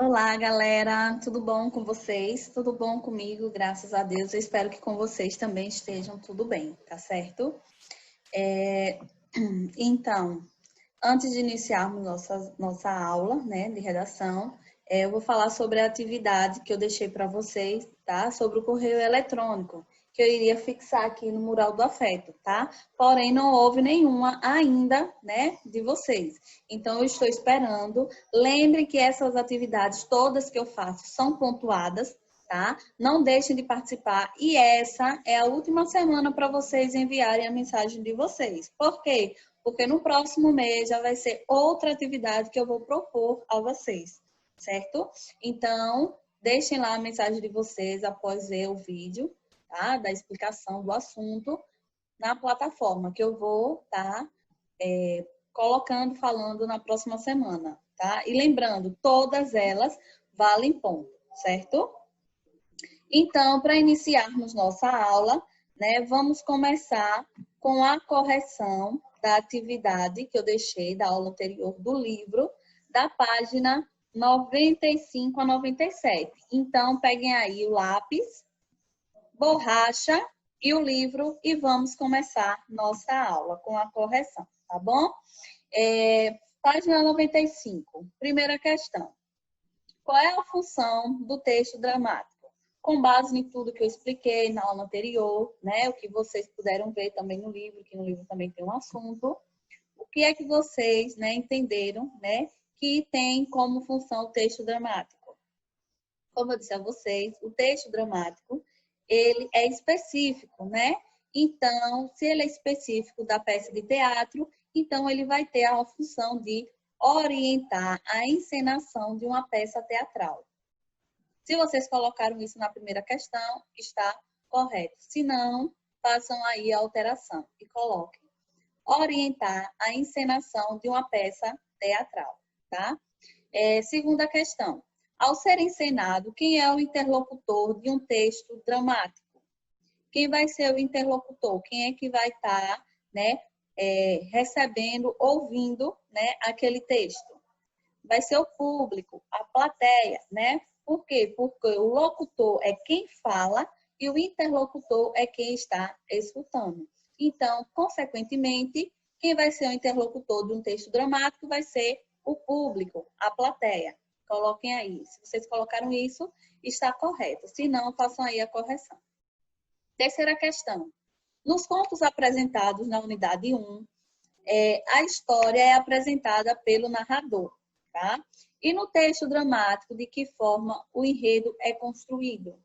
Olá, galera, tudo bom com vocês? Tudo bom comigo, graças a Deus. Eu espero que com vocês também estejam tudo bem, tá certo? É, Então, antes de iniciarmos nossa aula, né, de redação, eu vou falar sobre a atividade que eu deixei para vocês, tá? Sobre o correio eletrônico, que eu iria fixar aqui no mural do afeto, tá? Porém, não houve nenhuma ainda, né, de vocês. Então, eu estou esperando. Lembre que essas atividades todas que eu faço são pontuadas, tá? Não deixem de participar. E essa é a última semana para vocês enviarem a mensagem de vocês. Por quê? Porque no próximo mês já vai ser outra atividade que eu vou propor a vocês, certo? Então, deixem lá a mensagem de vocês após ver o vídeo, tá? Da explicação do assunto na plataforma que eu vou estar colocando, falando na próxima semana, tá? E lembrando, todas elas valem ponto, certo? Então, para iniciarmos nossa aula, né, vamos começar com a correção da atividade que eu deixei da aula anterior do livro, da página 95 a 97. Então, peguem aí o lápis, borracha e o livro e vamos começar nossa aula com a correção, tá bom? Página 95, primeira questão. Qual é a função do texto dramático? Com base em tudo que eu expliquei na aula anterior, né? O que vocês puderam ver também no livro, que no livro também tem um assunto. O que é que vocês, né, entenderam, né, que tem como função o texto dramático? Como eu disse a vocês, o texto dramático, ele é específico, né? Então, se ele é específico da peça de teatro, então ele vai ter a função de orientar a encenação de uma peça teatral. Se vocês colocaram isso na primeira questão, está correto. Se não, façam aí a alteração e coloquem. Orientar a encenação de uma peça teatral, tá? Segunda questão. Ao ser encenado, quem é o interlocutor de um texto dramático? Quem vai ser o interlocutor? Quem é que vai estar, né, recebendo, ouvindo, né, aquele texto? Vai ser o público, a plateia, né? Por quê? Porque o locutor é quem fala e o interlocutor é quem está escutando. Então, consequentemente, quem vai ser o interlocutor de um texto dramático vai ser o público, a plateia. Coloquem aí. Se vocês colocaram isso, está correto. Se não, façam aí a correção. Terceira questão. Nos contos apresentados na unidade 1, a história é apresentada pelo narrador, tá? E no texto dramático, de que forma o enredo é construído?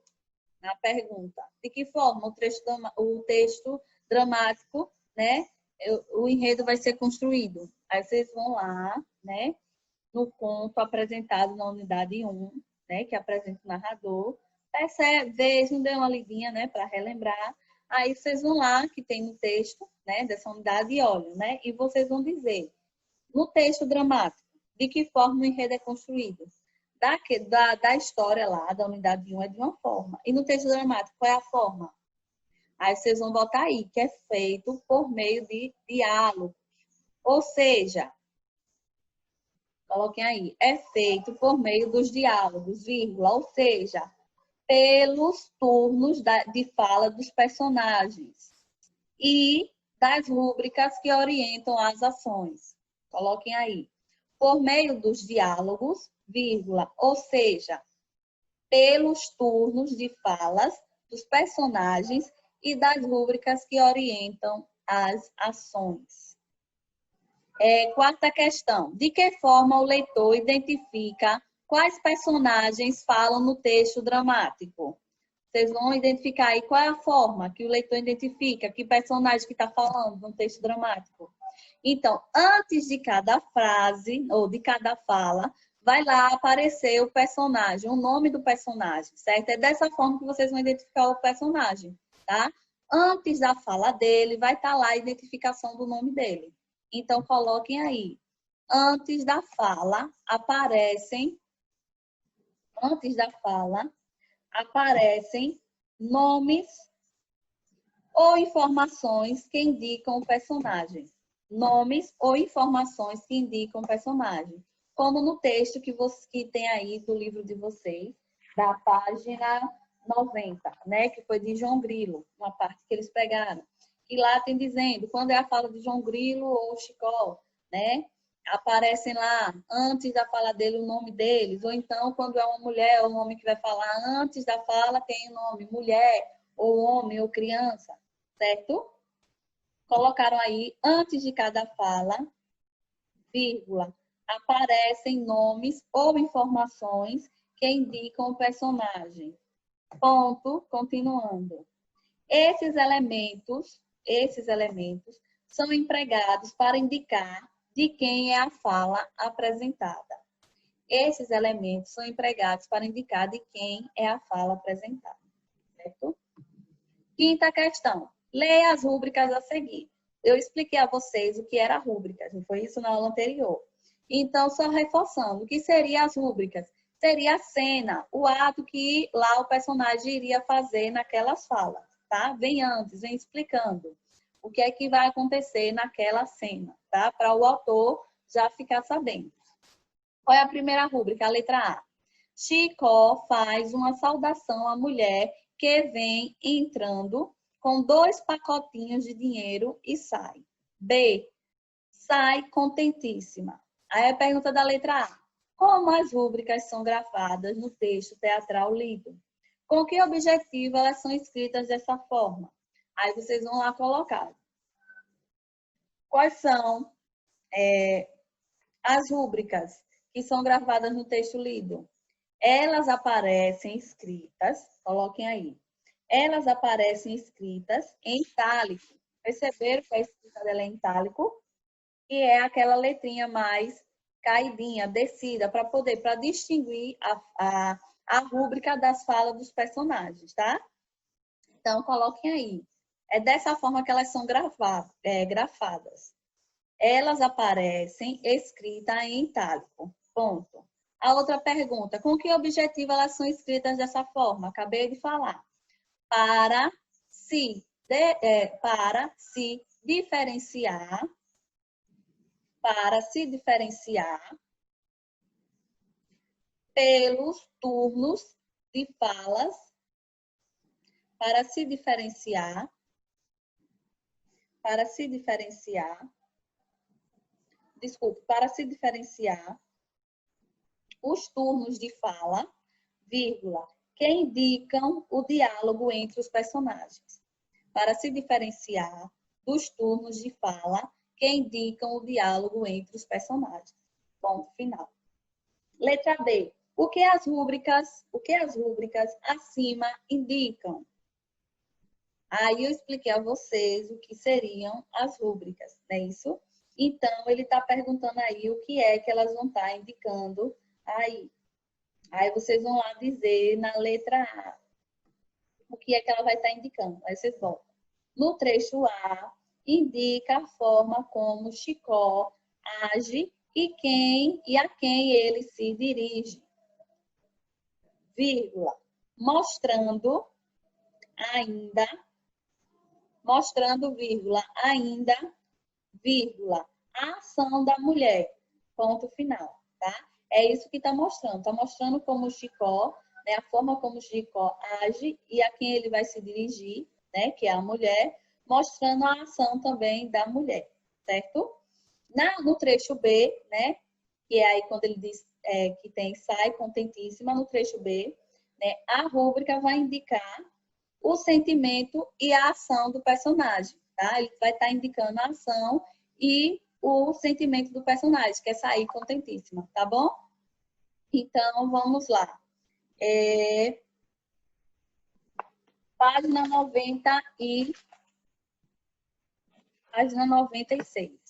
A pergunta, de que forma o texto dramático, né, o enredo vai ser construído? Aí vocês vão lá, né, no conto apresentado na unidade 1, né, que apresenta o narrador, vejam, dê uma lidinha, né, para relembrar. Aí vocês vão lá, que tem no texto, né, dessa unidade, e olham, né, e vocês vão dizer, no texto dramático, de que forma o enredo é construído? Da história lá, da unidade 1 é de uma forma. E no texto dramático, qual é a forma? Aí vocês vão botar aí, que é feito por meio de diálogo. Ou seja, coloquem aí, é feito por meio dos diálogos, vírgula, ou seja, pelos turnos de fala dos personagens e das rúbricas que orientam as ações. Coloquem aí. Por meio dos diálogos, vírgula, ou seja, pelos turnos de falas dos personagens e das rúbricas que orientam as ações. Quarta questão. De que forma o leitor identifica quais personagens falam no texto dramático? Vocês vão identificar aí qual é a forma que o leitor identifica, que personagem que está falando no texto dramático. Então, antes de cada frase ou de cada fala, vai lá aparecer o personagem, o nome do personagem, certo? É dessa forma que vocês vão identificar o personagem, tá? Antes da fala dele, vai estar lá a identificação do nome dele. Então, coloquem aí. Antes da fala, aparecem nomes ou informações que indicam o personagem. Nomes ou informações que indicam o personagem. como no texto que tem aí do livro de vocês, da página 90, né? Que foi de João Grilo, uma parte que eles pegaram. E lá tem dizendo, quando é a fala de João Grilo ou Chicó, né? Aparecem lá, antes da fala dele, o nome deles. Ou então, quando é uma mulher ou um homem que vai falar, antes da fala tem o nome mulher, ou homem, ou criança, certo? Colocaram aí, antes de cada fala, vírgula, aparecem nomes ou informações que indicam o personagem. Ponto, continuando. Esses elementos são empregados para indicar de quem é a fala apresentada. Esses elementos são empregados para indicar de quem é a fala apresentada. Certo? Quinta questão. Leia as rúbricas a seguir. Eu expliquei a vocês o que era rúbricas, não foi isso na aula anterior. Então, só reforçando, o que seriam as rúbricas? Seria a cena, o ato que lá o personagem iria fazer naquelas falas, tá? Vem antes, vem explicando o que é que vai acontecer naquela cena, tá? Para o autor já ficar sabendo. Qual é a primeira rúbrica? A letra A. Chicó faz uma saudação à mulher que vem entrando com 2 pacotinhos de dinheiro e sai. B. Sai contentíssima. Aí a pergunta da letra A. Como as rúbricas são gravadas no texto teatral lido? Com que objetivo elas são escritas dessa forma? Aí vocês vão lá colocar. Quais são as rúbricas que são gravadas no texto lido? Elas aparecem escritas, coloquem aí. Elas aparecem escritas em itálico. Perceberam que a escrita dela é em itálico? Que é aquela letrinha mais caidinha, descida, para distinguir a rúbrica das falas dos personagens, tá? Então, coloquem aí. É dessa forma que elas são grafadas. Elas aparecem escritas em itálico. Ponto. A outra pergunta, com que objetivo elas são escritas dessa forma? Acabei de falar. Para se diferenciar pelos turnos de falas, para se diferenciar os turnos de fala, vírgula, que indicam o diálogo entre os personagens. Para se diferenciar dos turnos de fala que indicam o diálogo entre os personagens. Ponto final. Letra B. O que as rúbricas acima indicam? Aí eu expliquei a vocês o que seriam as rúbricas, não é isso? Então, ele está perguntando aí o que é que elas vão estar indicando aí. Aí vocês vão lá dizer na letra A o que é que ela vai estar indicando. Aí vocês voltam. No trecho A, indica a forma como Chicó age e a quem ele se dirige. Vírgula. Mostrando, vírgula, a ação da mulher. Ponto final, tá? É isso que está mostrando. Está mostrando como o Chicó, né, a forma como o Chicó age e a quem ele vai se dirigir, né, que é a mulher, mostrando a ação também da mulher, certo? No trecho B, né, que é aí quando ele diz que tem sai contentíssima, no trecho B, né, a rúbrica vai indicar o sentimento e a ação do personagem, tá? Ele vai estar indicando a ação e o sentimento do personagem, que é sair contentíssima, tá bom? Então, vamos lá. Página 96. Página 96.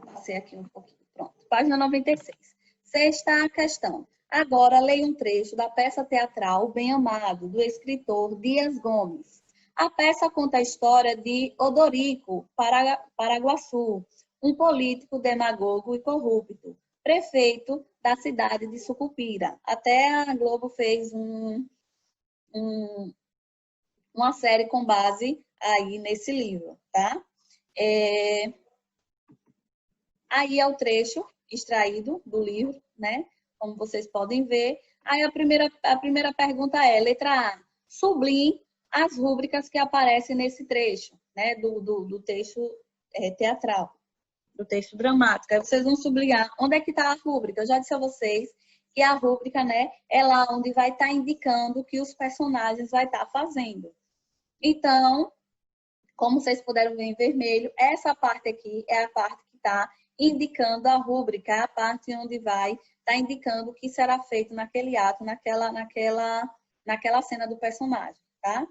Passei aqui um pouquinho. Pronto. Página 96. Sexta questão. Agora, leia um trecho da peça teatral Bem Amado, do escritor Dias Gomes. A peça conta a história de Odorico Paraguaçu, um político demagogo e corrupto, prefeito da cidade de Sucupira. Até a Globo fez uma série com base aí nesse livro, tá? Aí é o trecho extraído do livro, né? Como vocês podem ver. Aí a primeira pergunta é, letra A, sublinhe as rúbricas que aparecem nesse trecho, né? Do texto teatral, do texto dramático. Aí vocês vão sublinhar onde é que está a rúbrica. Eu já disse a vocês que a rúbrica, né, é lá onde vai estar indicando o que os personagens vai estar fazendo. Então, como vocês puderam ver em vermelho, essa parte aqui é a parte que está indicando a rúbrica, a parte onde vai estar indicando o que será feito naquele ato, naquela cena do personagem, tá?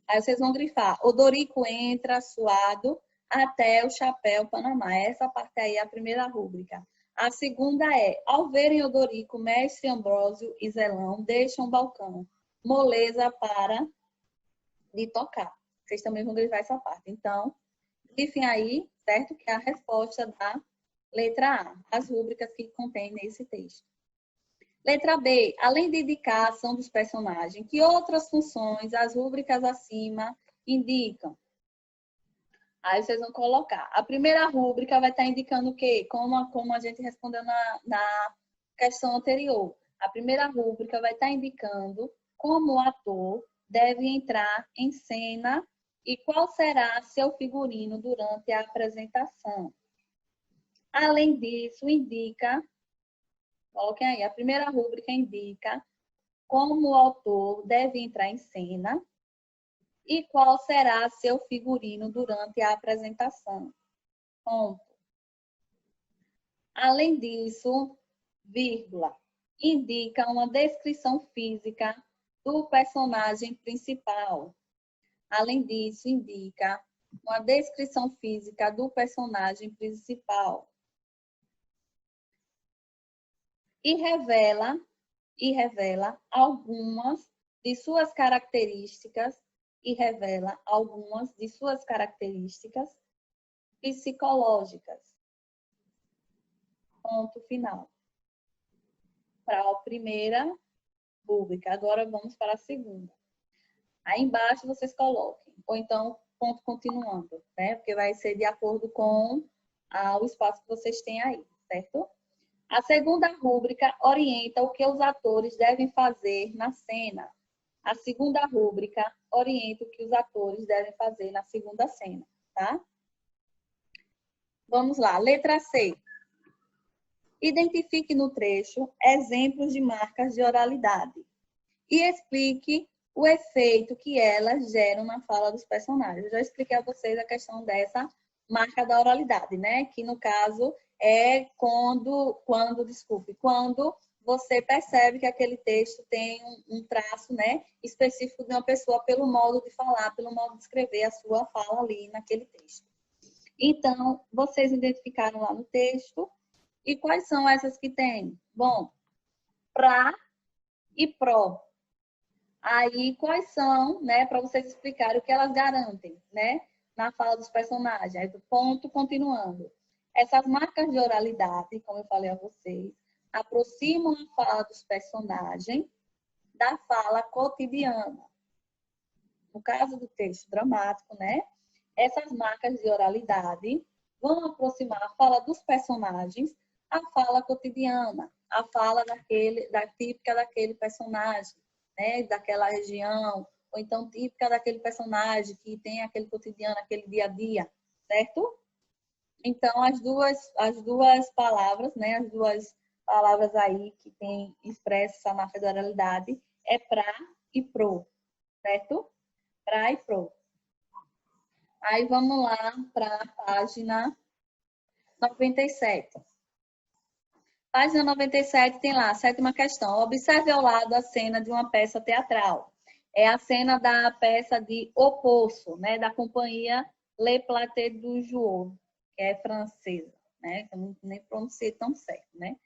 Aí vocês vão grifar, Odorico entra suado até o chapéu Panamá. Essa parte aí é a primeira rúbrica. A segunda é, ao verem Odorico, mestre Ambrósio e Zelão deixam o balcão. Moleza para de tocar. Vocês também vão grifar essa parte. Então, grifem aí, certo? Que é a resposta da letra A, as rúbricas que contém nesse texto. Letra B, além de indicar a ação dos personagens, que outras funções as rúbricas acima indicam? Aí vocês vão colocar. A primeira rúbrica vai estar indicando o quê? Como a gente respondeu na questão anterior. A primeira rúbrica vai estar indicando como o ator deve entrar em cena e qual será seu figurino durante a apresentação. Além disso, indica, coloquem aí, a primeira rúbrica indica como o autor deve entrar em cena e qual será seu figurino durante a apresentação. Ponto. Além disso, vírgula, indica uma descrição física do personagem principal. Além disso, indica uma descrição física do personagem principal. E revela algumas de suas características psicológicas. Ponto final. Para a primeira rúbrica. Agora vamos para a segunda. Aí embaixo vocês coloquem, ou então ponto continuando, né? Porque vai ser de acordo com o espaço que vocês têm aí, certo? A segunda rúbrica orienta o que os atores devem fazer na cena. A segunda rúbrica orienta o que os atores devem fazer na segunda cena, tá? Vamos lá, letra C. Identifique no trecho exemplos de marcas de oralidade e explique o efeito que elas geram na fala dos personagens. Eu já expliquei a vocês a questão dessa marca da oralidade, né? Que no caso é quando você percebe que aquele texto tem um traço, né, específico de uma pessoa pelo modo de falar, pelo modo de escrever a sua fala ali naquele texto. Então, vocês identificaram lá no texto. E quais são essas que tem? Bom, pra e pró. Aí, quais são, né, para vocês explicarem o que elas garantem, né, na fala dos personagens. Aí, do ponto, continuando. Essas marcas de oralidade, como eu falei a vocês, aproximam a fala dos personagens da fala cotidiana. No caso do texto dramático, né, essas marcas de oralidade vão aproximar a fala dos personagens à fala cotidiana, a fala típica daquele personagem, né, daquela região, ou então típica daquele personagem que tem aquele cotidiano, aquele dia a dia, certo? Então, as duas palavras, né, as duas palavras aí que tem expressa essa marca de oralidade é pra e pro, certo? Pra e pro. Aí vamos lá para a página 97. Página 97 tem lá, a sétima questão. Observe ao lado a cena de uma peça teatral. É a cena da peça de O Poço, né, da companhia Le Platé du Jouot, que é francesa, né? Eu nem pronunciei tão certo, né?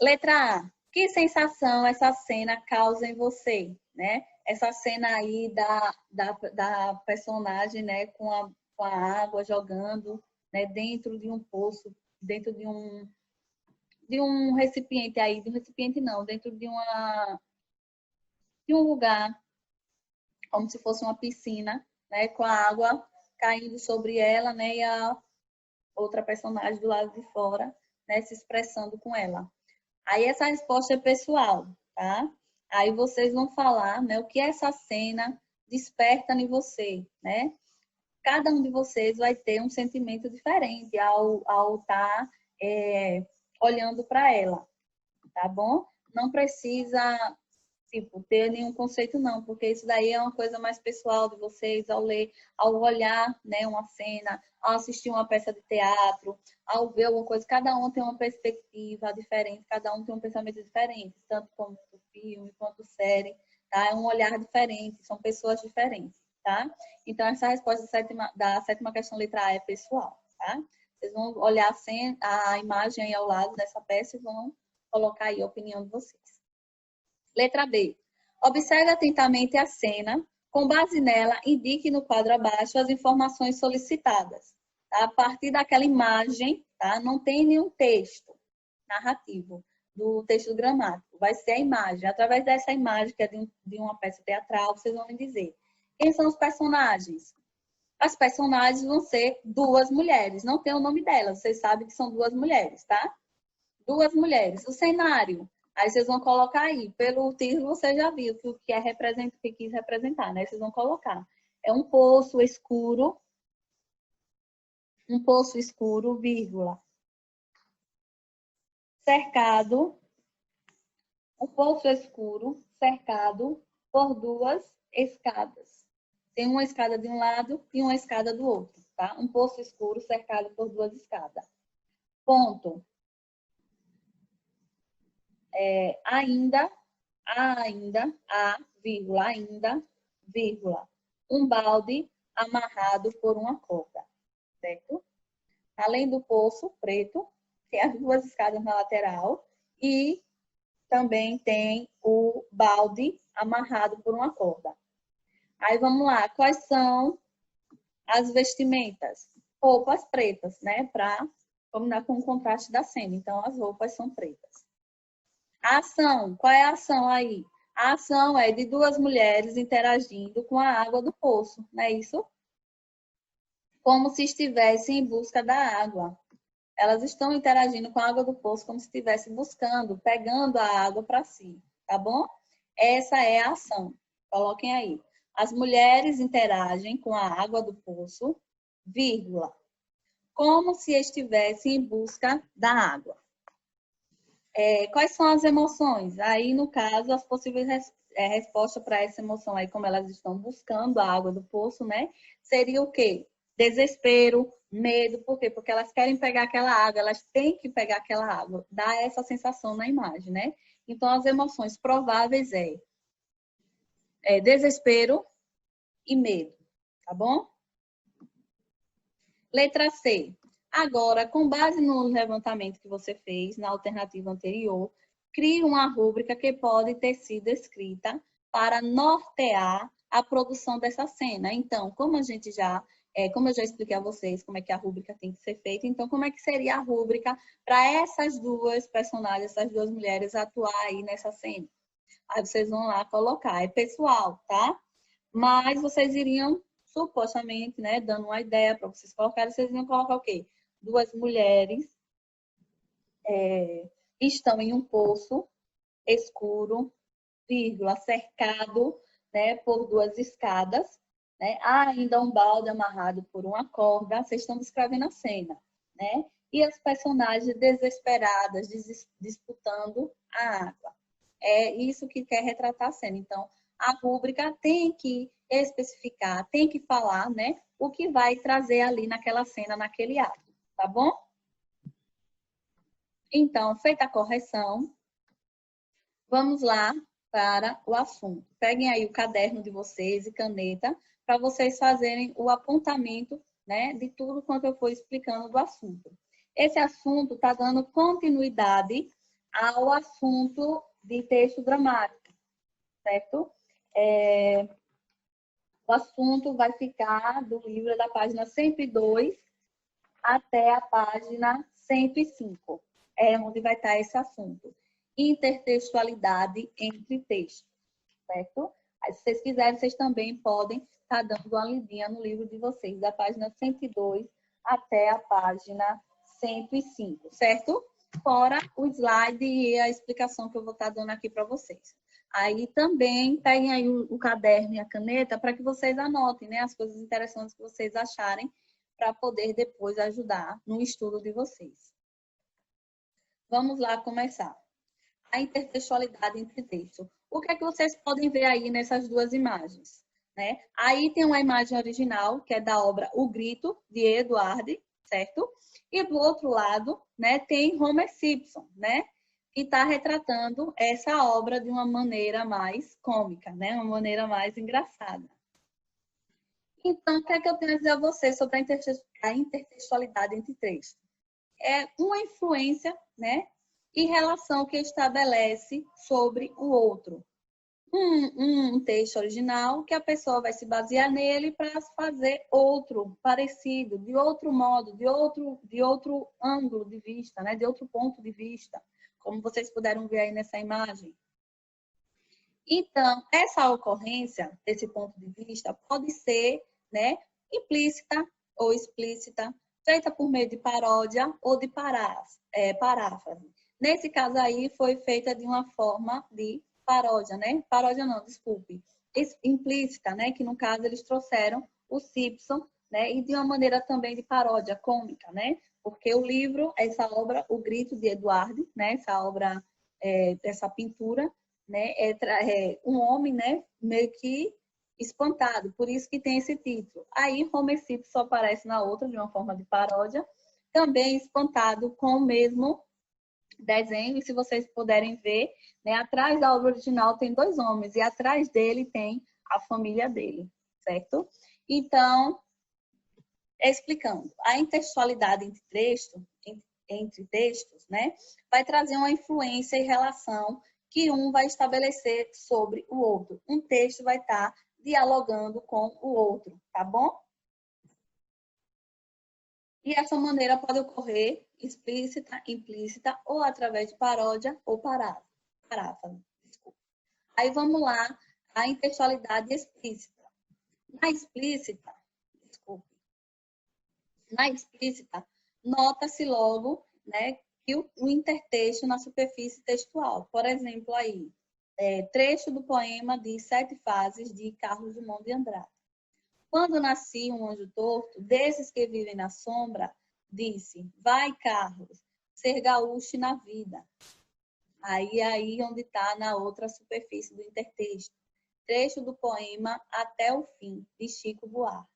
Letra A. Que sensação essa cena causa em você, né? Essa cena aí da personagem, né, com a água jogando, né, dentro de um poço, dentro de de um recipiente aí, de um recipiente não, dentro de um lugar, como se fosse uma piscina, né, com a água caindo sobre ela, né, e a outra personagem do lado de fora, né, se expressando com ela. Aí essa resposta é pessoal, tá? Aí vocês vão falar, né, o que essa cena desperta em você, né? Cada um de vocês vai ter um sentimento diferente ao estar olhando para ela, tá bom? Não precisa, tipo, ter nenhum conceito não, porque isso daí é uma coisa mais pessoal de vocês ao ler, ao olhar, né, uma cena, ao assistir uma peça de teatro, ao ver alguma coisa. Cada um tem uma perspectiva diferente, cada um tem um pensamento diferente, tanto como filme quanto série, tá? É um olhar diferente, são pessoas diferentes, tá? Então, essa resposta da sétima questão, letra A, é pessoal, tá? Vocês vão olhar a imagem aí ao lado dessa peça e vão colocar aí a opinião de vocês. Letra B. Observe atentamente a cena. Com base nela, indique no quadro abaixo as informações solicitadas. Tá? A partir daquela imagem, tá? Não tem nenhum texto narrativo do texto gramático. Vai ser a imagem. Através dessa imagem, que é de uma peça teatral, vocês vão me dizer quem são os personagens. As personagens vão ser duas mulheres. Não tem o nome delas. Vocês sabem que são duas mulheres, tá? Duas mulheres. O cenário. Aí vocês vão colocar aí. Pelo título você já viu que o que é que quis representar, né? Vocês vão colocar. É um poço escuro. Um poço escuro, vírgula. Cercado. Um poço escuro, cercado por duas escadas. Tem uma escada de um lado e uma escada do outro, tá? Um poço escuro cercado por duas escadas. Ponto. Ainda, vírgula, um balde amarrado por uma corda, certo? Além do poço preto, tem as duas escadas na lateral e também tem o balde amarrado por uma corda. Aí vamos lá, quais são as vestimentas? Roupas pretas, né? Para combinar com o contraste da cena. Então, as roupas são pretas. A ação, qual é a ação aí? A ação é de duas mulheres interagindo com a água do poço, não é isso? Como se estivessem em busca da água. Elas estão interagindo com a água do poço como se estivessem buscando, pegando a água para si, tá bom? Essa é a ação. Coloquem aí. As mulheres interagem com a água do poço, vírgula, como se estivessem em busca da água. Quais são as emoções? Aí, no caso, as possíveis respostas para essa emoção, aí, como elas estão buscando a água do poço, né? Seria o quê? Desespero, medo. Por quê? Porque elas querem pegar aquela água, elas têm que pegar aquela água. Dá essa sensação na imagem, né? Então, as emoções prováveis é desespero e medo, tá bom? Letra C. Agora, com base no levantamento que você fez na alternativa anterior, crie uma rúbrica que pode ter sido escrita para nortear a produção dessa cena. Então, como eu já expliquei a vocês como é que a rúbrica tem que ser feita, então como é que seria a rúbrica para essas duas personagens, essas duas mulheres atuar aí nessa cena? Aí vocês vão lá colocar, é pessoal, tá? Mas vocês iriam supostamente, né, dando uma ideia para vocês colocarem, vocês iam colocar o quê? Duas mulheres estão em um poço escuro, vírgula, cercado, né, por duas escadas, né? Há ainda um balde amarrado por uma corda, vocês estão descrevendo a cena, né? E as personagens desesperadas, disputando a água. É isso que quer retratar a cena. Então, a rúbrica tem que especificar, tem que falar, né, o que vai trazer ali naquela cena, naquele ato, tá bom? Então, feita a correção, vamos lá para o assunto. Peguem aí o caderno de vocês e caneta para vocês fazerem o apontamento, né, de tudo quanto eu for explicando do assunto. Esse assunto está dando continuidade ao assunto de texto dramático, certo? O assunto vai ficar do livro da página 102 até a página 105. é onde vai estar esse assunto. Intertextualidade entre textos, certo? Aí, se vocês quiserem, vocês também podem estar dando uma lidinha no livro de vocês, da página 102 até a página 105, certo? Fora o slide e a explicação que eu vou estar dando aqui para vocês. Aí também peguem aí o caderno e a caneta para que vocês anotem, né, as coisas interessantes que vocês acharem para poder depois ajudar no estudo de vocês. Vamos lá começar. A intertextualidade entre textos. O que é que vocês podem ver aí nessas duas imagens? Né? Aí tem uma imagem original, que é da obra O Grito, de Eduard, certo? E do outro lado, né, tem Homer Simpson, né? Que está retratando essa obra de uma maneira mais cômica, né? Uma maneira mais engraçada. Então, o que é que eu tenho a dizer a vocês sobre a intertextualidade entre textos? É uma influência, né? E relação que estabelece sobre o outro. Um texto original que a pessoa vai se basear nele para fazer outro parecido, de outro modo, de outro ângulo de vista, né? De outro ponto de vista, como vocês puderam ver aí nessa imagem. Então, essa ocorrência, desse ponto de vista, pode ser, né, implícita ou explícita, feita por meio de paródia ou de paráfrase. Nesse caso aí, foi feita de uma forma de paródia, né? Paródia não, desculpe. Implícita, né? Que no caso eles trouxeram o Simpson, né? E de uma maneira também de paródia cômica, né? Porque o livro, essa obra, O Grito de Eduard, né? Essa obra, essa pintura, né? É um homem, né? Meio que espantado, por isso que tem esse título. Aí Homer Simpson só aparece na outra de uma forma de paródia, também espantado com o mesmo desenho, e se vocês puderem ver, né, atrás da obra original tem dois homens, e atrás dele tem a família dele, certo? Então, explicando, a intertextualidade entre textos, né, vai trazer uma influência e relação que um vai estabelecer sobre o outro. Um texto vai estar dialogando com o outro, tá bom? E essa maneira pode ocorrer explícita, implícita, ou através de paródia ou paráfrase. Aí vamos lá, a intertextualidade explícita. Na explícita, nota-se logo, né, que o intertexto na superfície textual. Por exemplo, aí, trecho do poema de Sete Fases, de Carlos Drummond de Andrade. Quando nasci um anjo torto, desses que vivem na sombra, disse, vai, Carlos, ser gaúcho na vida. Aí onde está na outra superfície do intertexto. Trecho do poema Até o Fim, de Chico Buarque.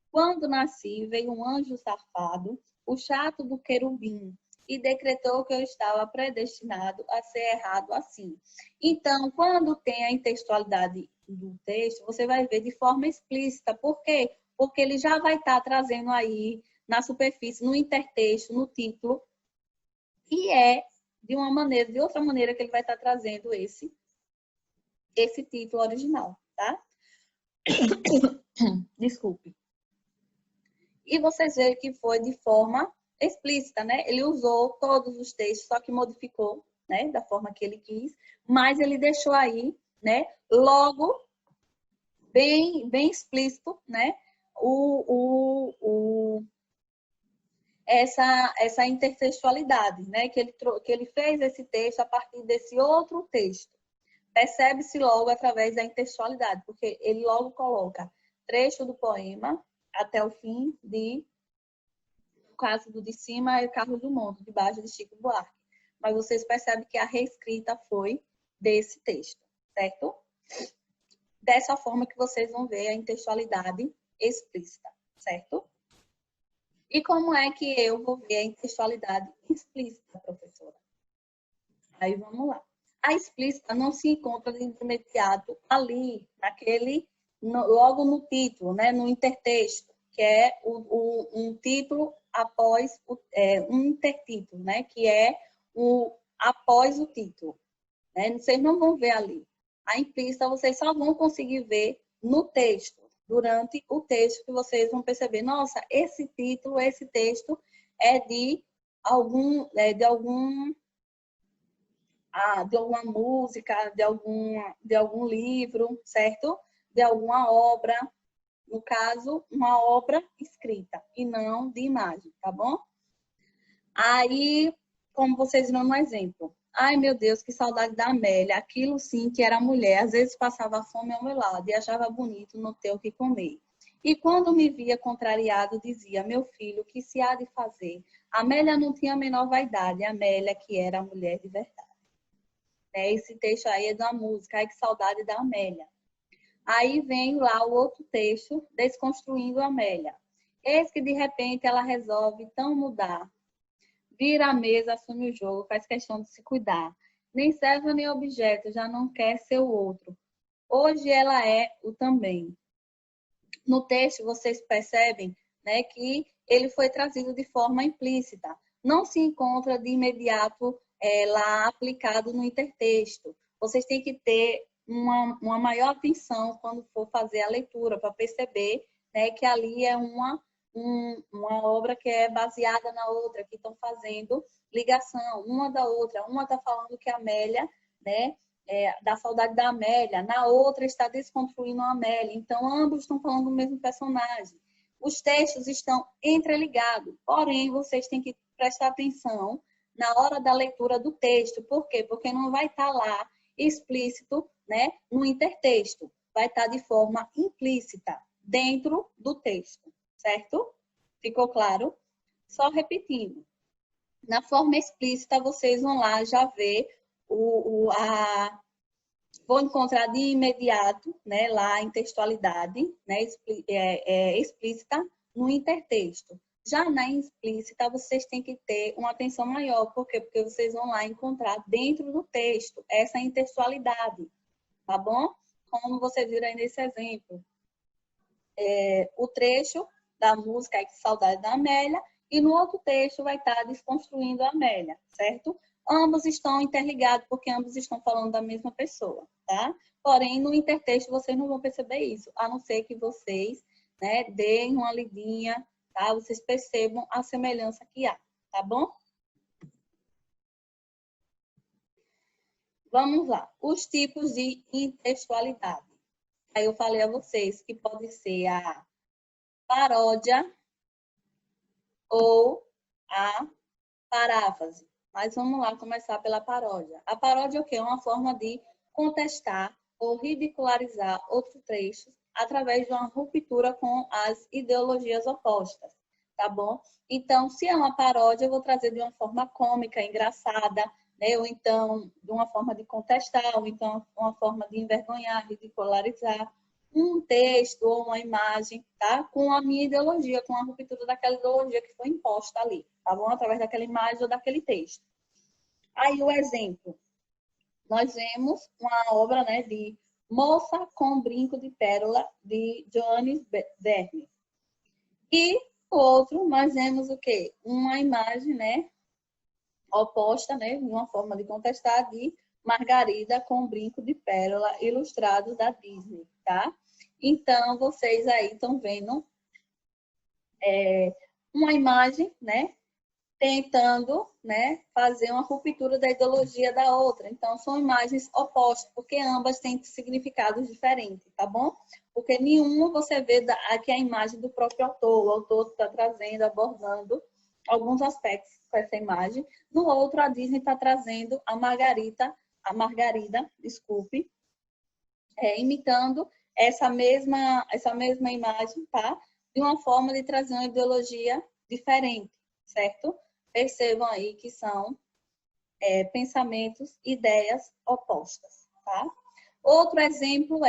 Quando nasci, veio um anjo safado, o chato do querubim, e decretou que eu estava predestinado a ser errado assim. Então, quando tem a intertextualidade do texto, você vai ver de forma explícita. Por quê? Porque ele já vai estar trazendo aí na superfície, no intertexto, no título, e é de outra maneira que ele vai estar trazendo esse título original, tá? Desculpe. E vocês veem que foi de forma explícita, né? Ele usou todos os textos, só que modificou, né? Da forma que ele quis, mas ele deixou aí, né? Logo, bem explícito, né? Essa intertextualidade, né? Que ele fez esse texto a partir desse outro texto. Percebe-se logo através da intertextualidade, porque ele logo coloca trecho do poema até o fim no caso do de cima é Carlos Drummond, de baixo de Chico Buarque. Mas vocês percebem que a reescrita foi desse texto, certo? Dessa forma que vocês vão ver a intertextualidade explícita, certo? E como é que eu vou ver a intertextualidade explícita, professora? Aí vamos lá. A explícita não se encontra de imediato ali, logo no título, né, no intertexto, que é um título após um intertítulo, né, que é após o título. Né? Vocês não vão ver ali. A implícita vocês só vão conseguir ver no texto, durante o texto que vocês vão perceber, nossa, esse título, esse texto é de de alguma música, de algum livro, certo? De alguma obra, no caso, uma obra escrita e não de imagem, tá bom? Aí, como vocês viram no exemplo, ai meu Deus, que saudade da Amélia, aquilo sim que era mulher, às vezes passava fome ao meu lado e achava bonito não ter o que comer. E quando me via contrariado, dizia, meu filho, que se há de fazer? Amélia não tinha a menor vaidade, Amélia que era a mulher de verdade. Esse texto aí é da música, ai que saudade da Amélia. Aí vem lá o outro texto, desconstruindo a Amélia. Eis que de repente ela resolve tão mudar. Vira a mesa, assume o jogo, faz questão de se cuidar. Nem serve nem objeto, já não quer ser o outro. Hoje ela é o também. No texto, vocês percebem, né, que ele foi trazido de forma implícita. Não se encontra de imediato lá aplicado no intertexto. Vocês têm que ter uma maior atenção quando for fazer a leitura, para perceber, né, que ali é uma obra que é baseada na outra, que estão fazendo ligação uma da outra. Uma está falando que a Amélia, né, da saudade da Amélia, na outra está desconstruindo a Amélia. Então, ambos estão falando do mesmo personagem. Os textos estão entreligados, porém, vocês têm que prestar atenção na hora da leitura do texto. Por quê? Porque não vai estar lá explícito, né, no intertexto. Vai estar de forma implícita dentro do texto, certo? Ficou claro? Só repetindo. Na forma explícita, vocês vão lá já ver vou encontrar de imediato, né, lá em textualidade, né, explícita no intertexto. Já na explícita, vocês têm que ter uma atenção maior. Por quê? Porque vocês vão lá encontrar dentro do texto essa intertextualidade, tá bom? Como vocês viram aí nesse exemplo. O trecho da música é Que Saudade da Amélia, e no outro texto vai estar desconstruindo a Amélia, certo? Ambos estão interligados, porque ambos estão falando da mesma pessoa, tá? Porém, no intertexto, vocês não vão perceber isso, a não ser que vocês, né, deem uma lidinha, tá? Vocês percebam a semelhança que há, tá bom? Vamos lá. Os tipos de intertextualidade. Aí eu falei a vocês que pode ser a paródia ou a paráfrase. Mas vamos lá começar pela paródia. A paródia é o quê? É uma forma de contestar ou ridicularizar outros trechos através de uma ruptura com as ideologias opostas, tá bom? Então, se é uma paródia, eu vou trazer de uma forma cômica, engraçada, né? Ou então de uma forma de contestar, ou então uma forma de envergonhar, ridicularizar um texto ou uma imagem, tá? Com a minha ideologia, com a ruptura daquela ideologia que foi imposta ali, tá bom? Através daquela imagem ou daquele texto. Aí o exemplo, nós vemos uma obra, né, de Moça com Brinco de Pérola, de Johannes Verne. E o outro, nós vemos o quê? Uma imagem, né, oposta, né, uma forma de contestar, de Margarida com Brinco de Pérola, ilustrado da Disney, tá? Então, vocês aí estão vendo uma imagem, né, tentando, né, fazer uma ruptura da ideologia da outra. Então, são imagens opostas, porque ambas têm significados diferentes, tá bom? Porque nenhuma você vê aqui a imagem do próprio autor. O autor está trazendo, abordando alguns aspectos com essa imagem. No outro, a Disney está trazendo a Margarida, desculpe, imitando essa mesma imagem, tá? De uma forma de trazer uma ideologia diferente, certo? Percebam aí que são pensamentos, ideias opostas, tá? Outro exemplo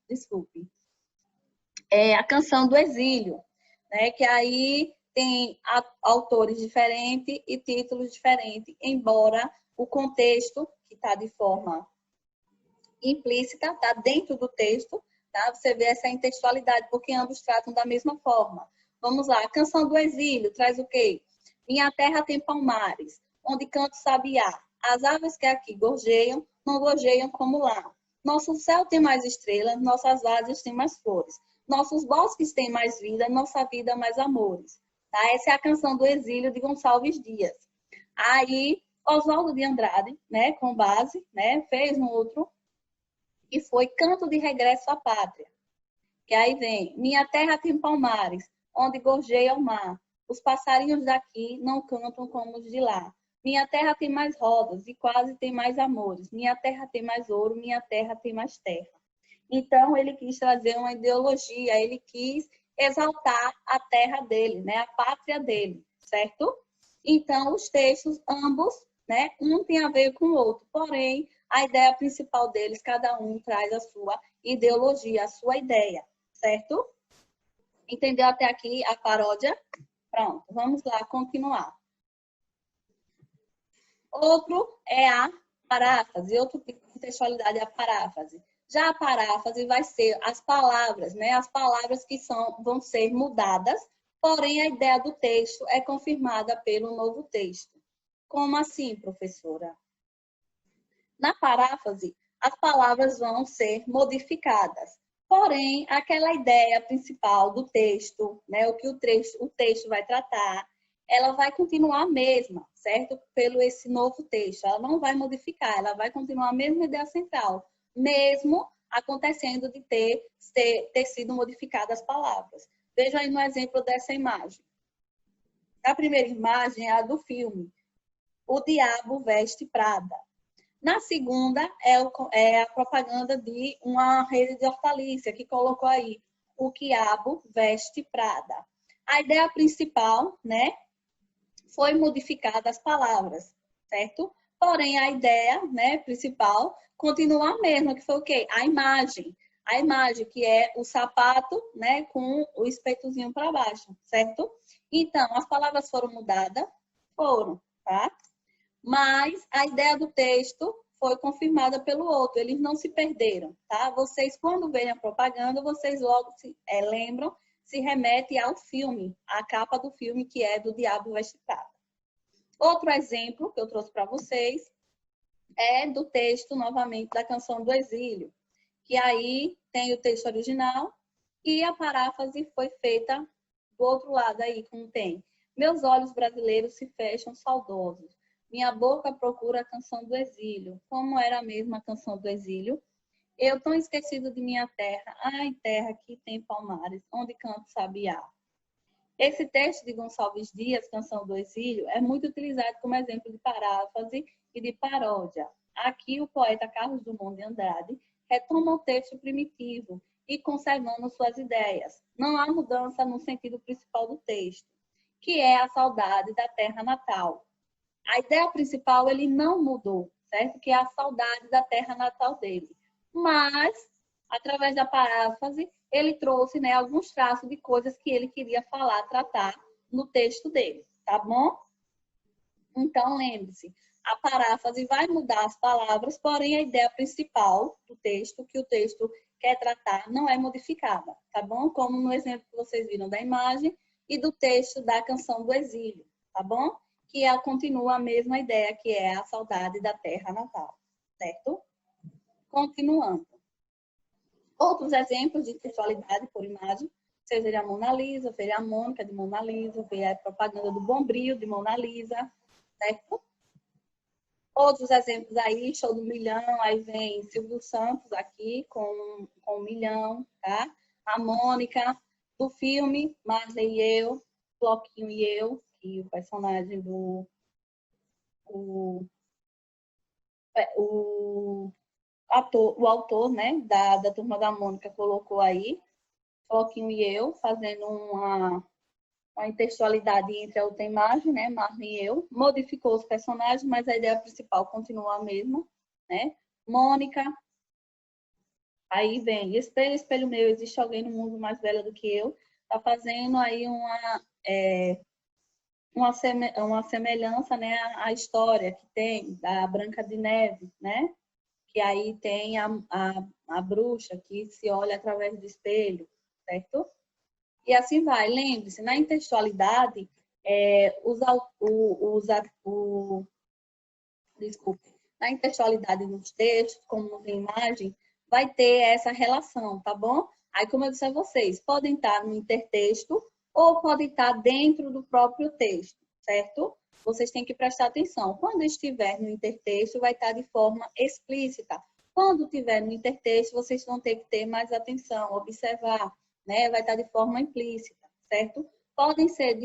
desculpe, a Canção do Exílio, né? Que aí tem autores diferentes e títulos diferentes, embora o contexto, que está de forma implícita, está dentro do texto, tá? Você vê essa intertextualidade, porque ambos tratam da mesma forma. Vamos lá, a Canção do Exílio traz o quê? Minha terra tem palmares, onde canta o sabiá. As aves que aqui gorjeiam, não gorjeiam como lá. Nosso céu tem mais estrelas, nossas várzeas têm mais flores. Nossos bosques têm mais vida, nossa vida mais amores. tá? Essa é a Canção do Exílio de Gonçalves Dias. Aí, Oswaldo de Andrade, né, com base, né, fez um outro, que foi Canto de Regresso à Pátria. Que aí vem, minha terra tem palmares, onde gorjeia o mar. Os passarinhos daqui não cantam como os de lá. Minha terra tem mais rodas e quase tem mais amores. Minha terra tem mais ouro, minha terra tem mais terra. Então, ele quis trazer uma ideologia, ele quis exaltar a terra dele, né? A pátria dele, certo? Então, os textos, ambos, né? Um tem a ver com o outro, porém, a ideia principal deles, cada um traz a sua ideologia, a sua ideia, certo? Entendeu até aqui a paródia? Pronto, vamos lá continuar. Outro é a paráfrase, outro tipo de contextualidade é a paráfrase. Já a paráfrase vai ser as palavras, né? As palavras que vão ser mudadas, porém a ideia do texto é confirmada pelo novo texto. Como assim, professora? Na paráfrase, as palavras vão ser modificadas. Porém, aquela ideia principal do texto, né, o que o texto vai tratar, ela vai continuar a mesma, certo? Pelo esse novo texto. Ela não vai modificar, ela vai continuar a mesma ideia central, mesmo acontecendo de ter sido modificadas as palavras. Veja aí no exemplo dessa imagem. A primeira imagem é a do filme, O Diabo Veste Prada. Na segunda, é a propaganda de uma rede de hortaliça, que colocou aí, o quiabo veste Prada. A ideia principal, né, foi modificada as palavras, certo? Porém, a ideia, né, principal continua a mesma, que foi o quê? A imagem. A imagem, que é o sapato, né, com o espetozinho para baixo, certo? Então, as palavras foram mudadas? Foram, tá? Mas a ideia do texto foi confirmada pelo outro, eles não se perderam, tá? Vocês, quando veem a propaganda, vocês logo lembram, se remetem ao filme, à capa do filme, que é do Diabo Veste Prada. Outro exemplo que eu trouxe para vocês é do texto, novamente, da Canção do Exílio, que aí tem o texto original e a paráfrase foi feita do outro lado aí, como tem. Meus olhos brasileiros se fecham saudosos. Minha boca procura a canção do exílio. Como era mesmo a canção do exílio? Eu tão esquecido de minha terra. Ai, terra que tem palmares, onde canto sabiá. Esse texto de Gonçalves Dias, Canção do Exílio, é muito utilizado como exemplo de paráfrase e de paródia. Aqui, o poeta Carlos Drummond de Andrade retoma o texto primitivo e conservando suas ideias. Não há mudança no sentido principal do texto, que é a saudade da terra natal. A ideia principal ele não mudou, certo? Que é a saudade da terra natal dele. Mas, através da paráfrase, ele trouxe, né, alguns traços de coisas que ele queria falar, tratar no texto dele, tá bom? Então, lembre-se, a paráfrase vai mudar as palavras, porém a ideia principal do texto, que o texto quer tratar, não é modificada, tá bom? Como no exemplo que vocês viram da imagem e do texto da Canção do Exílio, tá bom? Que continua a mesma ideia, que é a saudade da terra natal, certo? Continuando. Outros exemplos de textualidade por imagem, seja a Mona Lisa, veja a Mônica de Mona Lisa, veja a propaganda do Bombril de Mona Lisa, certo? Outros exemplos aí, Show do Milhão, aí vem Silvio Santos aqui com um milhão, tá? A Mônica, do filme Marley e Eu, Floquinho e Eu, que o personagem o autor, né, da Turma da Mônica colocou aí, Floquinho e Eu, fazendo uma intertextualidade entre a outra imagem, né, Marley e Eu, modificou os personagens, mas a ideia principal continua a mesma, né? Mônica, aí vem, espelho, espelho meu, existe alguém no mundo mais velho do que eu, tá fazendo aí uma semelhança, né, à história que tem da Branca de Neve, né? Que aí tem a bruxa que se olha através do espelho, certo? E assim vai. Lembre-se, na intertextualidade, desculpe, na intertextualidade dos textos, como não tem imagem, vai ter essa relação, tá bom? Aí, como eu disse a vocês, podem estar no intertexto ou pode estar dentro do próprio texto, certo? Vocês têm que prestar atenção. Quando estiver no intertexto, vai estar de forma explícita. Quando estiver no intertexto, vocês vão ter que ter mais atenção, observar, né? Vai estar de forma implícita, certo? Podem ser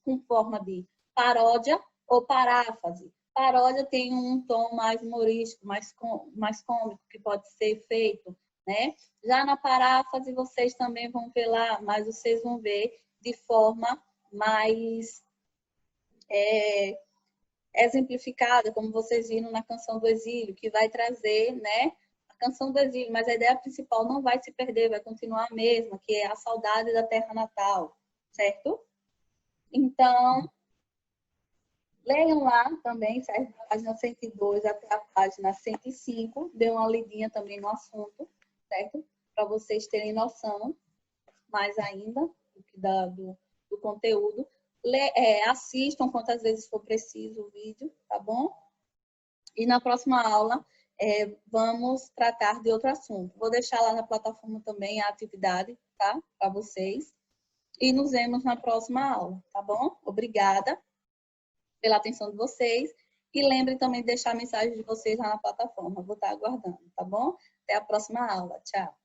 com forma de paródia ou paráfrase. Paródia tem um tom mais humorístico, mais cômico, que pode ser feito, né? Já na paráfrase, vocês também vão ver lá, mas vocês vão ver de forma mais exemplificada, como vocês viram na Canção do Exílio, que vai trazer, né, a Canção do Exílio, mas a ideia principal não vai se perder, vai continuar a mesma, que é a saudade da terra natal, certo? Então, leiam lá também, certo? Da página 102 até a página 105, dê uma lidinha também no assunto, certo? Para vocês terem noção mais ainda do conteúdo. Assistam quantas vezes for preciso o vídeo, tá bom? E na próxima aula vamos tratar de outro assunto. Vou deixar lá na plataforma também a atividade, tá? Para vocês. E nos vemos na próxima aula, tá bom? Obrigada pela atenção de vocês. E lembrem também de deixar a mensagem de vocês lá na plataforma. Vou estar aguardando, tá bom? Até a próxima aula. Tchau.